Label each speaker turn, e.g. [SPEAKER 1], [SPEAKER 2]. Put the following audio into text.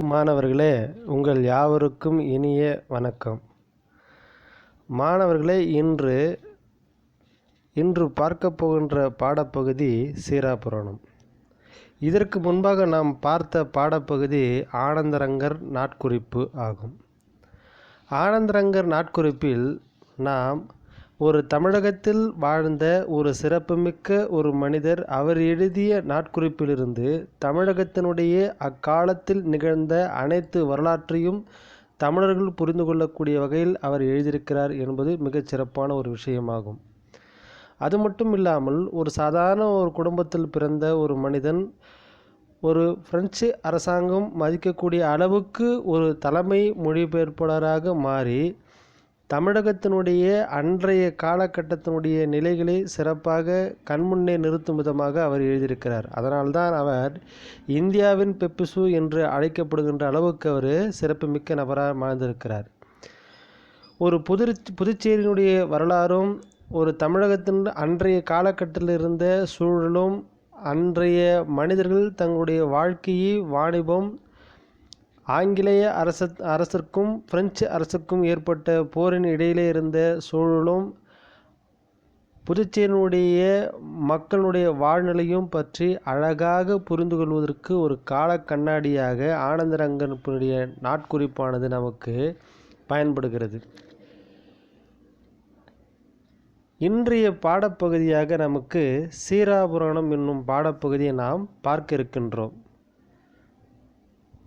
[SPEAKER 1] மாணவர்களே, உங்கள் யாவருக்கும் இனிய வணக்கம். மாணவர்களே, இன்று பார்க்க போகின்ற பாடப்பகுதி சீறாப்புராணம். இதற்கு முன்பாக நாம் பார்த்த பாடப்பகுதி ஆனந்தரங்கர் நாட்குறிப்பு ஆகும். ஆனந்தரங்கர் நாட்குறிப்பில் நாம் ஒரு தமிழகத்தில் வாழ்ந்த ஒரு சிறப்புமிக்க ஒரு மனிதர் அவர் எழுதிய நாட்குறிப்பிலிருந்து தமிழகத்தினுடைய அக்காலத்தில் நிகழ்ந்த அனைத்து வரலாற்றையும் தமிழர்கள் புரிந்து கொள்ளக்கூடிய வகையில் அவர் எழுதியிருக்கிறார் என்பது மிகச் சிறப்பான ஒரு விஷயமாகும். அது மட்டும் இல்லாமல் ஒரு சாதாரண ஒரு குடும்பத்தில் பிறந்த ஒரு மனிதன் ஒரு பிரெஞ்சு அரசாங்கம் மதிக்கக்கூடிய அளவுக்கு ஒரு தலைமை மொழிபெயர்ப்பாளராக மாறி தமிழகத்தினுடைய அன்றைய காலகட்டத்தினுடைய நிலைகளை சிறப்பாக கண்முன்னே நிறுத்தும் விதமாக அவர் எழுதியிருக்கிறார். அதனால்தான் அவர் இந்தியாவின் பெப்பிசு என்று அழைக்கப்படுகின்ற அளவுக்கு அவர் சிறப்புமிக்க நபராக வாழ்ந்திருக்கிறார். ஒரு புதுச்சேரியினுடைய வரலாறும் ஒரு தமிழகத்தின் அன்றைய காலகட்டத்தில் இருந்த சூழலும் அன்றைய மனிதர்கள் தங்களுடைய வாழ்க்கையை வாணிபம் ஆங்கிலேய அரசருக்கும் பிரெஞ்சு அரசுக்கும் ஏற்பட்ட போரின் இடையிலே இருந்த சூழலும் புதுச்சேரியினுடைய மக்களுடைய வாழ்நிலையும் பற்றி அழகாக புரிந்து கொள்வதற்கு ஒரு கால கண்ணாடியாக ஆனந்தரங்கனுடைய நாட்குறிப்பானது நமக்கு பயன்படுகிறது. இன்றைய பாடப்பகுதியாக நமக்கு சீறாபுராணம் என்னும் பாடப்பகுதியை நாம் பார்க்க இருக்கின்றோம்.